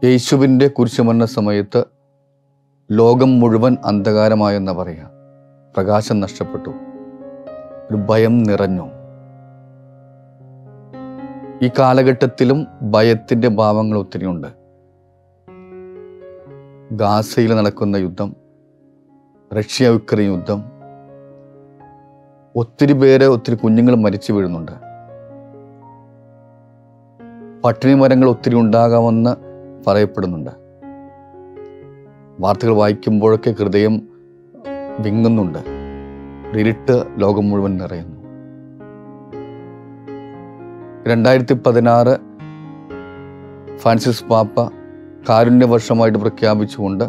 യേശുവിൻ്റെ കുരിശുമരണ സമയത്ത് ലോകം മുഴുവൻ അന്ധകാരമായെന്ന് പറയുക. പ്രകാശം നഷ്ടപ്പെട്ടു, ഒരു ഭയം നിറഞ്ഞു. ഈ കാലഘട്ടത്തിലും ഭയത്തിൻ്റെ ഭാവങ്ങൾ ഒത്തിരിയുണ്ട്. ഗാസയിൽ നടക്കുന്ന യുദ്ധം, റഷ്യ യുക്രൈൻ യുദ്ധം, ഒത്തിരി കുഞ്ഞുങ്ങൾ മരിച്ചു വീഴുന്നുണ്ട്. പട്ടിണി മരങ്ങൾ ഒത്തിരി ഉണ്ടാകാമെന്ന് പറയപ്പെടുന്നുണ്ട്. വാർത്തകൾ വായിക്കുമ്പോഴൊക്കെ ഹൃദയം വിങ്ങുന്നുണ്ട്. ഇരുട്ട് ലോകം മുഴുവൻ നിറയുന്നു. 2016 ഫ്രാൻസിസ് പാപ്പ കാരുണ്യ വർഷമായിട്ട് പ്രഖ്യാപിച്ചുകൊണ്ട്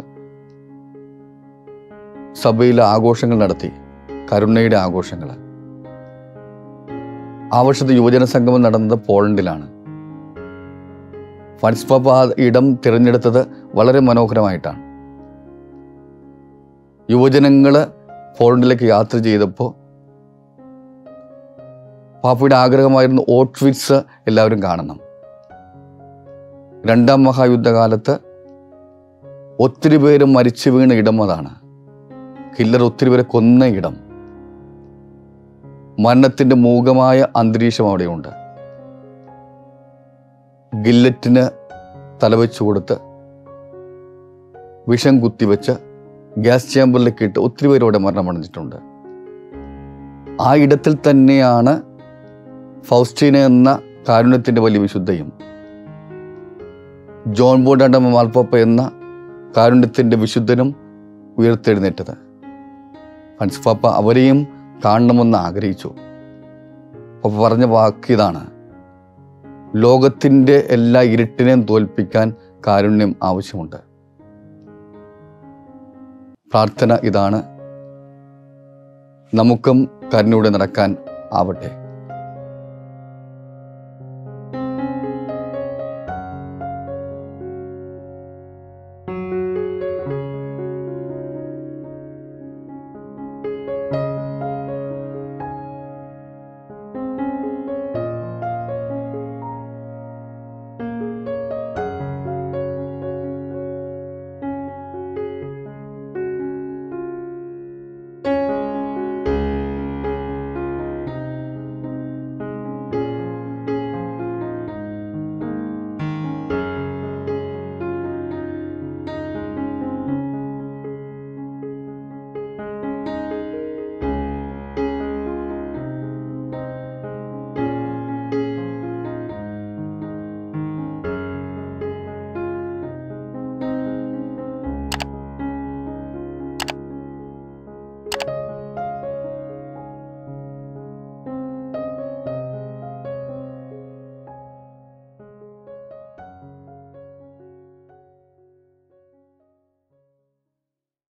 സഭയിൽ ആഘോഷങ്ങൾ നടത്തി, കരുണയുടെ ആഘോഷങ്ങൾ. ആ വർഷത്തെ യുവജന സംഗമം നടന്നത് പോളണ്ടിലാണ്. ഫ്രാൻസിസ് പാപ്പ ആ ഇടം തിരഞ്ഞെടുത്തത് വളരെ മനോഹരമായിട്ടാണ്. യുവജനങ്ങൾ പോളണ്ടിലേക്ക് യാത്ര ചെയ്തപ്പോൾ പാപ്പയുടെ ആഗ്രഹമായിരുന്നു ഓട്ട്വിറ്റ്സ് എല്ലാവരും കാണണം. 2ാം മഹായുദ്ധകാലത്ത് ഒത്തിരി പേര് മരിച്ചു വീണ ഇടം അതാണ്. ഹിറ്റ്ലർ ഒത്തിരി പേരെ കൊന്ന ഇടം. മരണത്തിൻ്റെ മൂകമായ അന്തരീക്ഷം അവിടെയുണ്ട്. ഗില്ലറ്റിന് തലവെച്ചു കൊടുത്ത് വിഷം കുത്തിവെച്ച് ഗ്യാസ് ചേമ്പറിലേക്ക് ഇട്ട് ഒത്തിരി പേര് അവിടെ മരണമടഞ്ഞിട്ടുണ്ട്. ആ ഇടത്തിൽ തന്നെയാണ് ഫൗസ്റ്റീന എന്ന കാരുണ്യത്തിൻ്റെ വലിയ വിശുദ്ധയും ജോൺ പോൾ 2 മാർപ്പാപ്പ എന്ന കാരുണ്യത്തിൻ്റെ വിശുദ്ധനും ഉയർത്തെഴുന്നേറ്റത്. ഫ്രാൻസിസ് പാപ്പ അവരെയും കാണണമെന്ന് ആഗ്രഹിച്ചു. പാപ്പ പറഞ്ഞ വാക്കിതാണ്: ലോകത്തിൻ്റെ എല്ലാ ഇരുട്ടിനെയും തോൽപ്പിക്കാൻ കാരുണ്യം ആവശ്യമുണ്ട്. പ്രാർത്ഥന ഇതാണ്: നമുക്കും കരുണയോടെ നടക്കാൻ ആവട്ടെ.